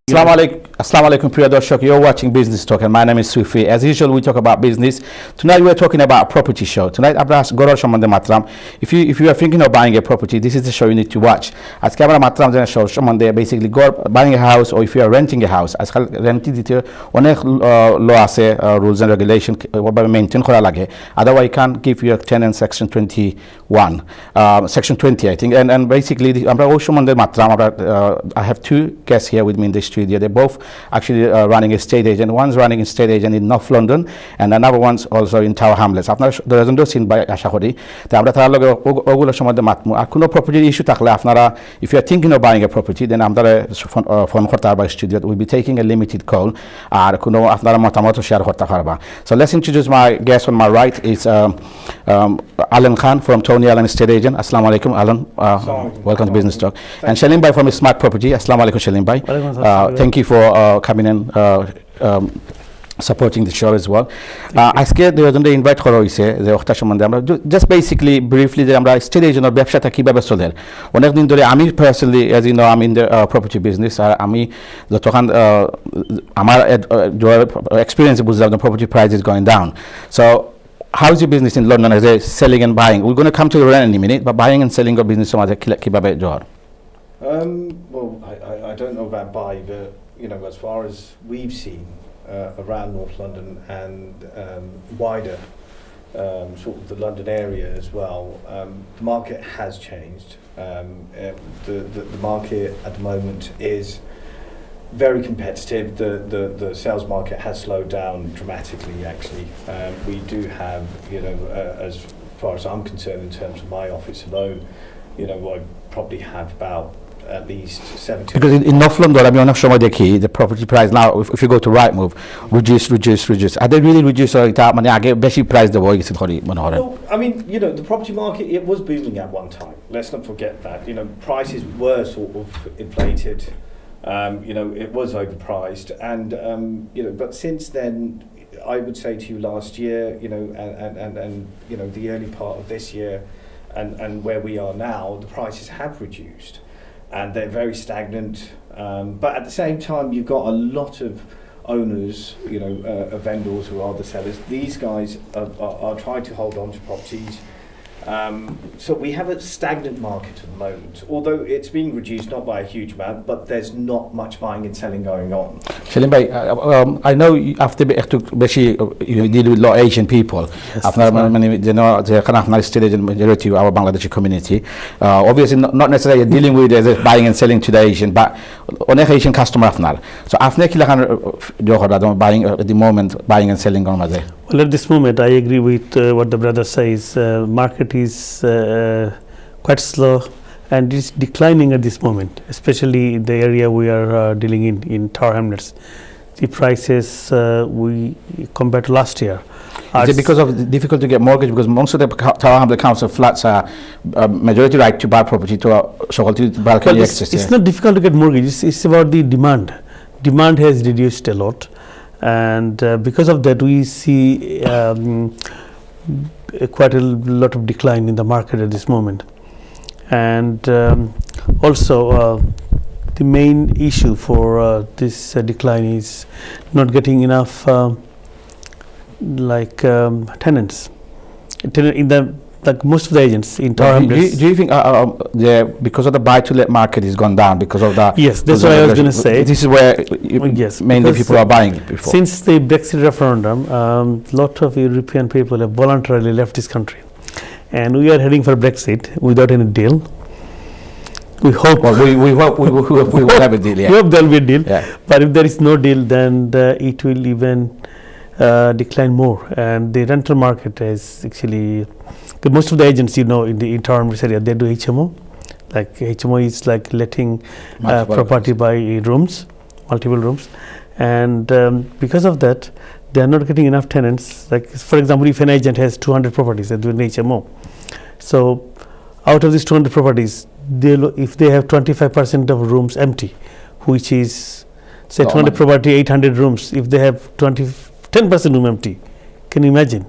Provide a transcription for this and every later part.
Assalamu alaikum, priya darshak. You're watching Business Talk and my name is Sufi. As usual, we talk about business. Tonight we're talking about a property show. Tonight Abra Goror Shamande Matram. If you are thinking of buying a property, this is the show you need to watch. As Camera Matram Jana show Shamande basically buying a house, or if you are renting a house, as renting dite onek law ase rules and regulation maintain kora lage. Otherwise I can give you a tenant section 21. Section 20 I think. And basically Abra Shamande Matram I have two guests here with me in the studio. They're both actually running a estate agent. One's running a estate agent in North London, and another one's also in Tower Hamlets. After the resident seen by Ashahori, the Amdata property issue takla. If you are thinking of buying a property, then Amdara from Hortarba studio will be taking a limited call. So let's introduce my guest on my right. It's Alan Khan from Tony Allen Estate Agent. Assalamu alaikum, Alan. Welcome to Business Talk. And Shalim Bhai from Smart Property. Assalamu alaikum, Shalim Bhai. Thank you for coming and supporting the show as well. I scared the other invite just basically briefly the estate agent or ব্যবসাটা কিভাবে চলে অনেকদিন ধরে আমি personally, as you know, I'm in the property business. আমি যতক্ষণ আমার experience বুঝলাম the property price is going down. So how is your business in London as a selling and buying? We're going to come to the rent in a minute, but buying and selling your business কিভাবে জোয়ার? Well, I don't know about buy, but you know, as far as we've seen around North London and wider sort of the London area as well, the market has changed. The market at the moment is very competitive. The sales market has slowed down dramatically. Actually, we do have, you know, as far as I'm concerned, in terms of my office alone, you know, I probably have about at least 70. Because in North London, I mean, the property price now, if you go to Rightmove, reduce. Are they really reduce or beshi price the way? Well, I mean, you know, the property market, it was booming at one time. Let's not forget that. You know, prices were sort of inflated. You know, it was overpriced, and you know, but since then, I would say to you, last year, you know, and you know, the early part of this year, and where we are now, the prices have reduced. And they're very stagnant, but at the same time you've got a lot of owners, you know, vendors who are the sellers. These guys are trying to hold on to properties. So we have a stagnant market at the moment, although it's being reduced not by a huge amount, but there's not much buying and selling going on. Shalim Bhai, I know after you deal with a lot of Asian people. After you know the estate agent majority of our Bangladeshi community, obviously not necessarily dealing with as buying and selling to the Asian, but on Asian customer after. So after buying at the moment, buying and selling on there. Well, at this moment, I agree with what the brother says. Market is quite slow and is declining at this moment, especially the area we are dealing in Tower Hamlets. The prices we compared to last year. Is it because of difficult to get mortgage? Because most of the Tower Hamlet council flats are majority right to buy property to balcony access. It's not difficult to get mortgage. It's about the demand. Demand has reduced a lot. And because of that, we see quite a lot of decline in the market at this moment. And also, the main issue for this decline is not getting enough tenants. Like most of the agents in Tower Hamlets. Do you think because of the buy-to-let market has gone down because of that? Yes, that's what I was going to say. This is where mainly people are buying it before. Since the Brexit referendum, a lot of European people have voluntarily left this country, and we are heading for Brexit without any deal. We hope. Well, we hope we will have a deal. Yeah. We hope there will be a deal. Yeah. But if there is no deal, then it will even decline more. And the rental market is actually. Most of the agents, you know, in the Tower Hamlets area, they do HMO. Like HMO is like letting property by rooms, multiple rooms, and because of that, they are not getting enough tenants. Like for example, if an agent has 200 properties, they're doing HMO. So out of these 200 properties, if they have 25% of rooms empty, which is say 200 property, 800 rooms. If they have 10% room empty, can you imagine?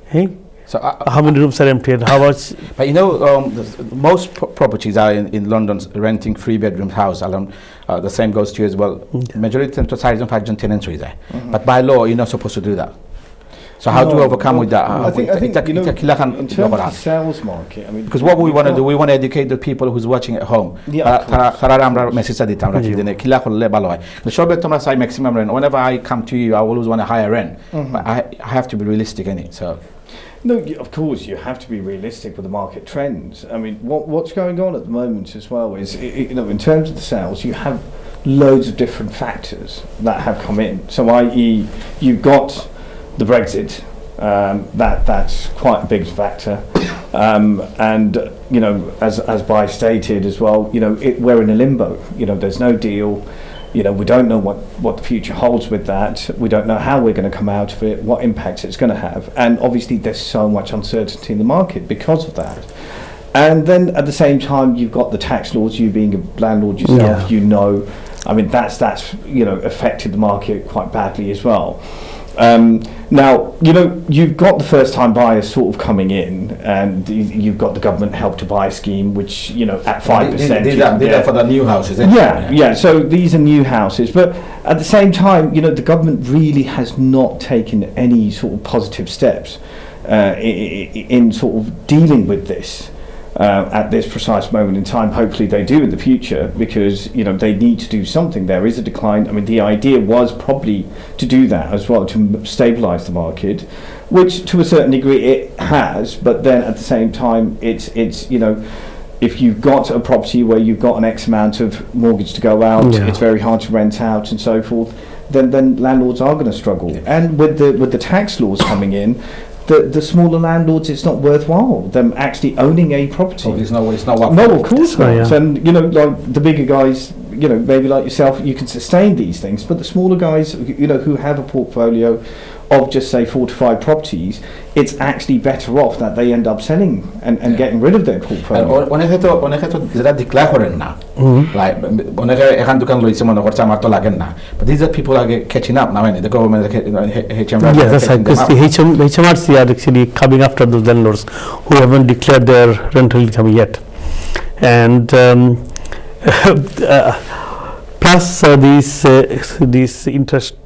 Hey? So how many rooms are empty and how much? but you know, most properties are in London renting 3-bedroom house. The same goes to you as well. Majority of size and fact tenantry there. But by law, you're not supposed to do that. So how do you overcome with that? I think in terms of the sales market, I mean, because what we want to do, we want to educate the people who's watching at home. Whenever I come to you, I always want a higher rent. But I have to be realistic in it. So. No, of course you have to be realistic with the market trends. I mean, what's going on at the moment as well is, you know, in terms of the sales, you have loads of different factors that have come in. So, i.e., you've got the Brexit. That's quite a big factor, and you know, as Bai stated as well, you know, we're in a limbo. You know, there's no deal. You know, we don't know what the future holds with that. We don't know how we're going to come out of it, what impacts it's going to have. And obviously there's so much uncertainty in the market because of that. And then at the same time, you've got the tax laws. You being a landlord yourself, you know, I mean, that's you know, affected the market quite badly as well. Now, you know, you've got the first-time buyers sort of coming in, and you've got the government help to buy scheme, which, you know, at 5%. These are for the new houses, isn't it? Yeah. So these are new houses, but at the same time, you know, the government really has not taken any sort of positive steps in sort of dealing with this. At this precise moment in time. Hopefully they do in the future, because, you know, they need to do something. There is a decline. I mean, the idea was probably to do that as well, to stabilise the market, which to a certain degree it has, but then at the same time it's you know, if you've got a property where you've got an X amount of mortgage to go out, it's very hard to rent out and so forth, then landlords are going to struggle. And with the tax laws coming in, the smaller landlords, it's not worthwhile them actually owning a property. It's not no, of course not. And, you know, like the bigger guys, you know, maybe like yourself, you can sustain these things, but the smaller guys, you know, who have a portfolio of just say 4 to 5 properties, it's actually better off that they end up selling and getting rid of their portfolio. But these are people are catching up now, the government, that's right, because the HMRC are actually coming after those landlords who haven't declared their rental income yet. And plus this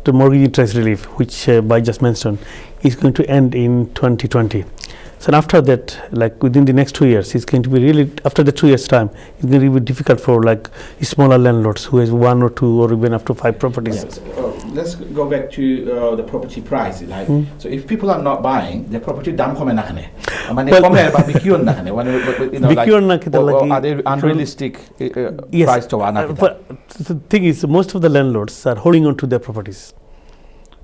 mortgage interest relief, which Bai just mentioned, is going to end in 2020. So after that, like within the next 2 years, it's going to be really, after the 2 years time, it's going to be difficult for like smaller landlords who has 1 or 2 or even up to 5 properties. Yes. Let's go back to the property price. Like, so if people are not buying, the property dam are they unrealistic price to but the thing is, most of the landlords are holding on to their properties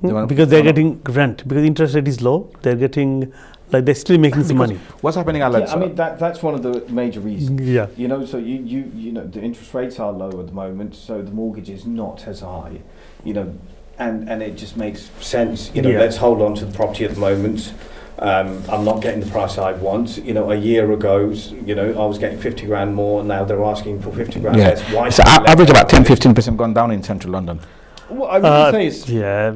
because they're getting rent, because interest rate is low. They're getting, like, they're still making some money. What's happening, Alex? I mean, that's one of the major reasons. Yeah. You know, so you know, the interest rates are low at the moment, so the mortgage is not as high. You know, and it just makes sense. You know, let's hold on to the property at the moment. I'm not getting the price I want. You know, a year ago, you know, I was getting 50 grand more, and now they're asking for 50 grand less. Why? So average about 10-15% gone down in central London. Well, I would say it's,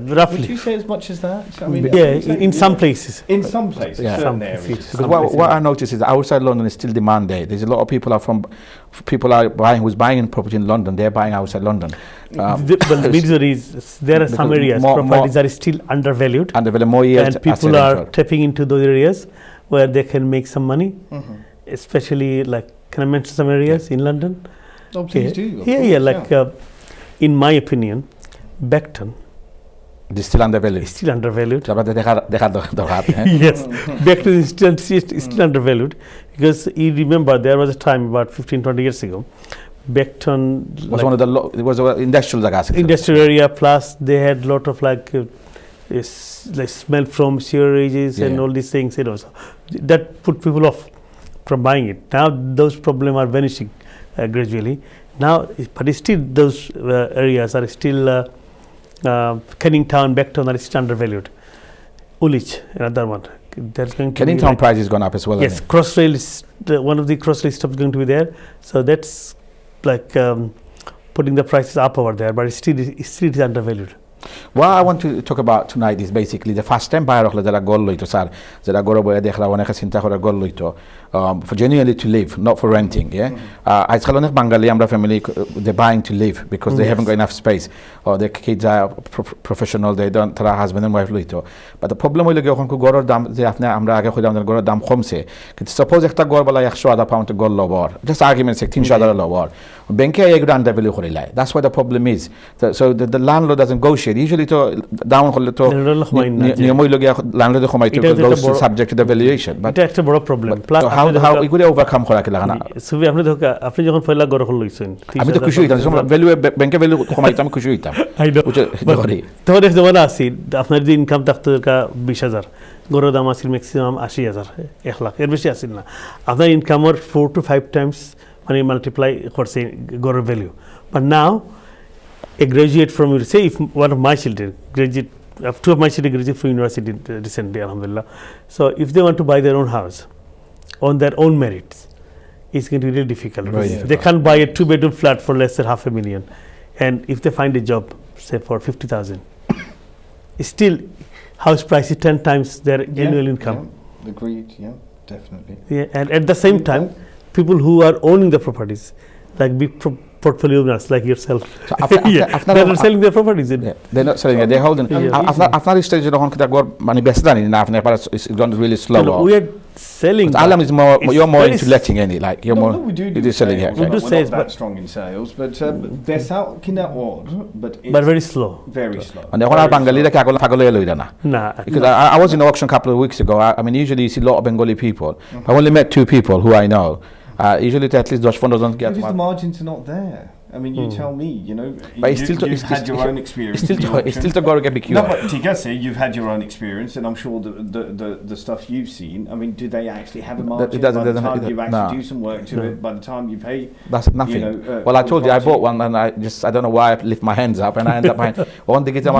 roughly. Would you say as much as that? I mean, in some places. In some places, certain areas. Because what I notice is that outside London is still demand there. There's a lot of people are buying, who's buying in property in London. They're buying outside Londden. The reason is there are some areas properties are still undervalued, more years, and people are tapping into those areas where they can make some money. Especially, like, can I mention some areas in London? Oh, please do. In my opinion, Beckton is still undervalued. Yes, Beckton is still undervalued, because you remember there was a time about 15-20 years ago, Beckton was one of the it was an industrial area, plus they had a lot of like smell from sewerages and all these things, you know, so that put people off from buying it. Now those problems are vanishing gradually. Now, but still those areas are still Kennington, Beckton are still undervalued. Woolwich, another one. There's going to Kennington price has gone up as well. Yes, Crossrail is one of the Crossrail stuff is going to be there. So that's like putting the prices up over there, but still it is undervalued. What I want to talk about tonight is basically the first time buyer hole jara gol loito sir jara goro boya dekhla oneka চিন্তা করে গল লইতো for genuinely to live, not for renting. আজকাল অনেক বাঙালি আমরা family they're buying to live because they haven't got enough space or their kids are professional, they don't তারা husband and wife লইতো, but the problem হইলো যখন গড়ের দাম যে আপনি আমরা আগে কইলাম গড়ের দাম কমছে, কিন্তু suppose একটা গড় বলা 100,000 pound গোল লবর, just argument say 300,000 লবর, ব্যাংকে এগুলো আন্ডার ভ্যালু করে লাই, that's what the problem is. So the landlord doesn't negotiate usually to down হলে তো নিয়ম হইলো landlord কমাইতে goes subject to the valuation, but এটা একটা বড় problem. how we could overcome করা কি লাগা না সুবি আপনি যখন পয়লা গড় হল লইছেন আমি তো খুশি হইতাম ভ্যালু ব্যাংকে ভ্যালু কমাইতাম আমি খুশি হইতাম আই নো তোমার এক জমানা আছে আপনার যে ইনকাম থাকতো 20,000 গড়ের দাম আছে ম্যাক্সিমাম 80,000 1 লাখ এর বেশি আসেন না, আপনার ইনকামের 4 to 5 times মানে মাল্টিপ্লাই করছে গড়ের value. But now a graduate from, say if one of my children graduate, two of my children graduated from university recently, alhamdulillah, so if they want to buy their own house on their own merits, it's going to be really difficult. They can't buy a 2-bedroom flat for less than $500,000, and if they find a job say for 50,000, still house price is 10 times their annual income. Agreed, definitely. And at the same time people who are owning the properties like big portfolio owners like yourself, so after they're not selling their properties. They're not selling it, they're holding. After this stage যখন কিটা গড় মানে বেশি জানি না আপনি it's gone really slow. We are selling. Alam is more, you're more into letting any, like you're more. We do selling here. We do sales, but strong in sales, but they're kinda odd, but very slow. Very slow. And এখন আর বাঙালিরা কি আগলে লইরা না? Nah. Because I was in an auction a couple of weeks ago. I mean, usually you see a lot of Bengali people. I only met 2 people who I know. Usually at least those funds don't get. Because the margins are not there. I mean, you tell me, but you've had your own experience. It's still got to get BQ. No, but Tigase, you've had your own experience, and I'm sure the stuff you've seen. I mean, do they actually have a margin by the time you actually do some work to it? By the time you pay, that's nothing. Well, I told you I bought one, and I don't know why I lift my hands up, and I end up buying one to get them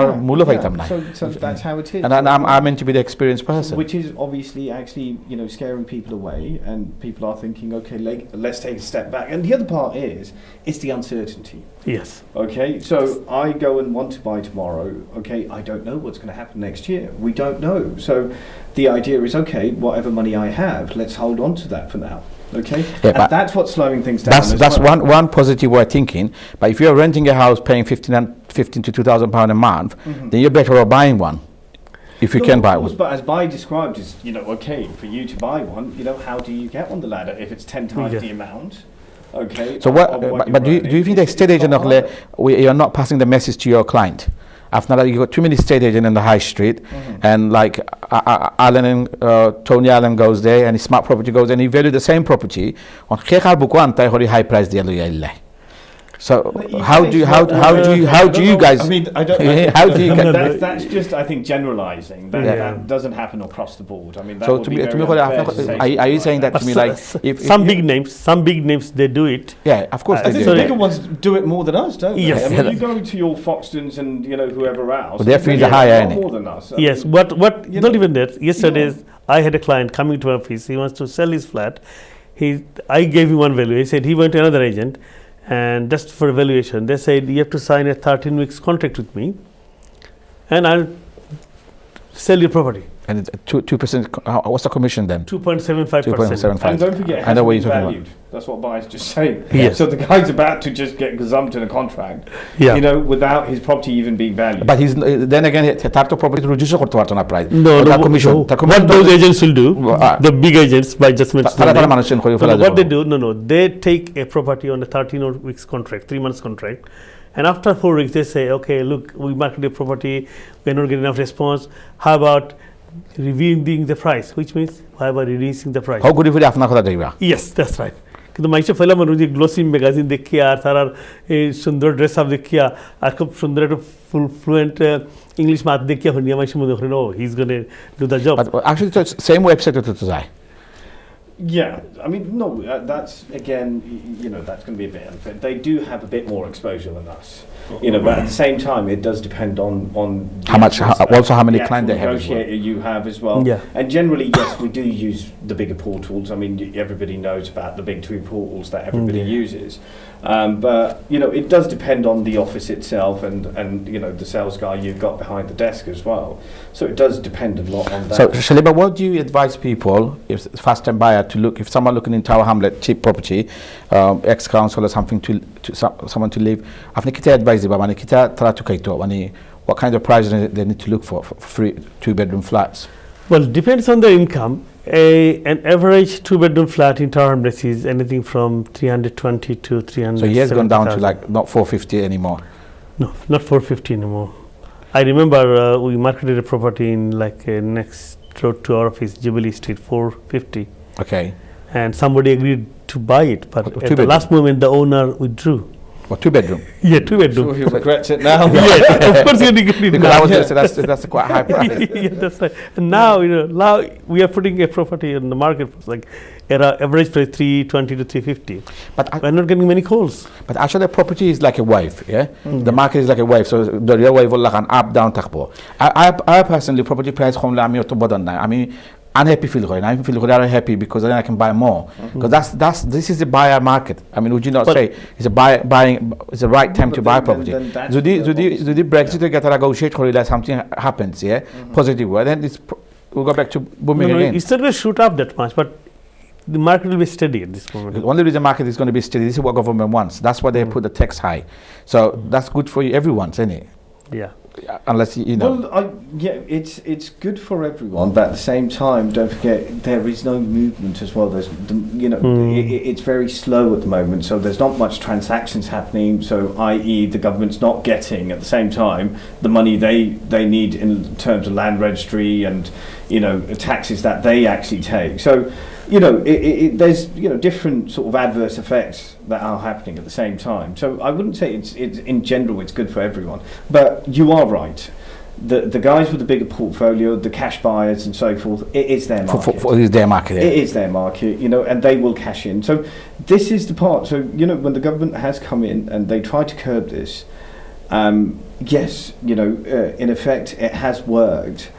So that's how it is. And I'm meant to be the experienced person, which is obviously actually scaring people away, and people are thinking, okay, let's take a step back. And the other part is it's the uncertainty. Yes. Okay, so I go and want to buy tomorrow. Okay, I don't know what's going to happen next year. We don't know. So the idea is, okay, whatever money I have, let's hold on to that for now. Okay, and that's what's slowing things down. That's one positive way of thinking. But if you're renting a house, paying 15 to 2,000 pound a month, then you're better off buying one. If you can buy one. But as Bai described, is okay for you to buy one. How do you get on the ladder if it's 10 times the amount? Okay. So but do you think the estate agent you're not passing the message to your client? After that, you got too many estate agents in the high street, and like Alan and Tony Allen goes there, and Smart Property goes, and he value the same property on high price deal. So how do you guys? I mean, I don't. How do you get that's just, I think, generalizing. That doesn't happen across the board. I mean, that would be very unfair to say. Are you saying that to me like if some big names they do it? Yeah, of course I think the bigger ones do it more than us, don't they? Yes. I mean, you go to your Foxtons and whoever else. Their fees are higher, more than us. Yes, what not even that. Yesterday, I had a client coming to my office. He wants to sell his flat. I gave him one value. He said he went to another agent. And just for evaluation, they said you have to sign a 13 weeks contract with me, and I'll sell your property. And 2%. What's the commission then? 2.75%. And don't forget, it hasn't been valued. That's what Bai's just saying. Yes. So the guy's about to just get gazumped in a contract, without his property even being valued. But he's then again, তার তো property reduce করতে পারতো না price. No. Commission. What those agents will do, the big agents, by just what they do, they take a property on a 13 weeks contract, 3 months contract. And after 4 weeks, they say, okay, look, we marketed the property, we're not getting enough response. How about reviewing the price? Which means, how about reducing the price? How good if we have not got Yes, that's right. কিন্তু মাইশা ফেলা মানুষ যে glossy magazine দেখিয়া আর তার এই সুন্দর dress up দেখিয়া আর খুব সুন্দর একটা ফ্লুয়েন্ট ইংলিশ মাত দেখিয়া হনিয়া মাইশা মনে করেন ও he is gonna do the job actually the same website to যায় Yeah, I mean, no, that's again, that's going to be a bit unfair. They do have a bit more exposure than us, but at the same time, it does depend on how many clients they have. Negotiator you have as well. Yeah. And generally, yes, we do use the bigger portals. I mean, everybody knows about the big 2 portals that everybody uses. But you know, it does depend on the office itself and you know, the sales guy you've got behind the desk as well. So it does depend a lot on that. So Shaliba, what do you advise people, if first-time buyer, to look, if someone looking in Tower Hamlet, cheap property, ex-council or something, to someone to live, after kita advise ba mane kita tara to kaito mane what kind of price they need to look for free 2-bedroom flats? Well, depends on the income. An average 2-bedroom flat in Tower Hamlets is anything from 320 to 300. So he has gone down to like not 450 anymore. No, not 450 anymore. I remember we marketed a property in like next road to our office, Jubilee Street, 450. Okay. And somebody agreed to buy it, but at the last moment the owner withdrew. What, 2-bedroom? Yeah, 2-bedroom. So he regrets it now. Yeah, of course you get it Because now. I was going to say that's a quite high price. Yeah, that's right. And now, you know, now we are putting a property in the market for like at our average price 320 to 350. But We're not getting many calls. But actually, the property is like a wave, yeah. The market is like a wave, so the real wave will like an up down takbo. I personally property price home la ami oto bodan na. I mean, unhappy feel going. I feel very happy because then I can buy more. Because this is the buyer market. I mean, would you not say it's a buying? It's the right time to buy property. Zudi Brexit get a negotiate or something happens, yeah, positive way. Then we'll go back to booming again. It's not going to shoot up that much, but the market will be steady at this moment. The only reason the market is going to be steady, this is what government wants. That's why they put the tax high. So that's good for you, everyone, isn't it? Yeah. Unless you know. Well, yeah, it's good for everyone, but at the same time, don't forget there is no movement as well. There's, you know, it's very slow at the moment, so there's not much transactions happening. So, i.e., the government's not getting at the same time the money they need in terms of land registry and, you know, taxes that they actually take. So, you know, there's, you know, different sort of adverse effects that are happening at the same time. So I wouldn't say it's in general it's good for everyone, but you are right. The guys with the bigger portfolio, the cash buyers and so forth, it is their market. It is their market. Yeah. It is their market, you know, and they will cash in. So this is the part. So, you know, when the government has come in and they try to curb this, yes, you know, in effect it has worked.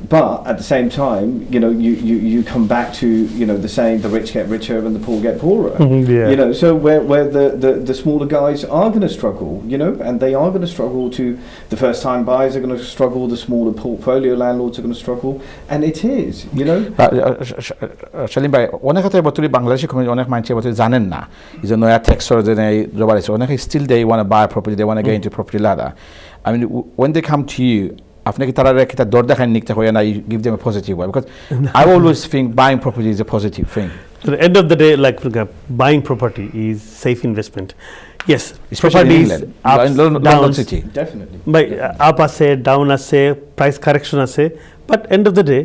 But at the same time, you know, you come back to, you know, the saying, the rich get richer and the poor get poorer. Yeah. You know, so where the smaller guys are going to struggle, you know, and they are going to struggle to, the first time buyers are going to struggle, the smaller portfolio landlords are going to struggle, and it is, you know. Shalim bhai, অনেক ক্ষেত্রে বর্তমানে Bangladeshi community অনেক মানুষ বলতে জানেন না এই যে নয়া ট্যাক্স যে জবাব আছে অনেকে still they want to buy a property, they want to get into property ladder. I mean, when they come to you, after you give them a positive way, because I always think buying property is a positive thing. At the end of the day, like buying property is safe investment. Yes, especially property in England, in London City. Definitely. But up ase, down ase, price correction ase, but end of the day,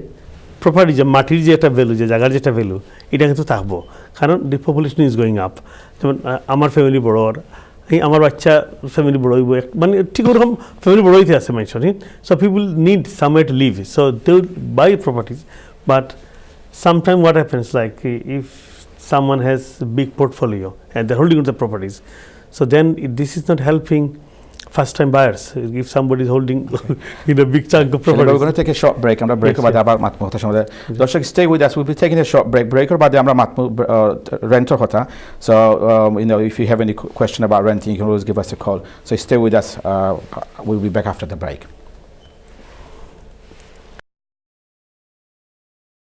property je matir je eta value, je jagar jeta value, এটা কিন্তু থাকবো কারণ the population is going up. যেমন আমার family বড় আমার বাচ্চা family বড় হইব মানে ঠিক ওরকম ফ্যামিলি বড় হইতে আছে মানুষের so people need somewhere to live so they will buy properties but sometime what happens like if someone has a big portfolio and they're holding on the properties, so then this is not helping first time buyers. If somebody is holding in a big chunk of properties. We're going to take a short break. আমরা break বাদে আবার মাতমু কথা শুনতে দর্শক stay with us. We'll be taking a short break. Breaker বাদে আমরা মাতমু renter কথা. So you know, if you have any question about renting, you can always give us a call. So stay with us. We'll be back after the break.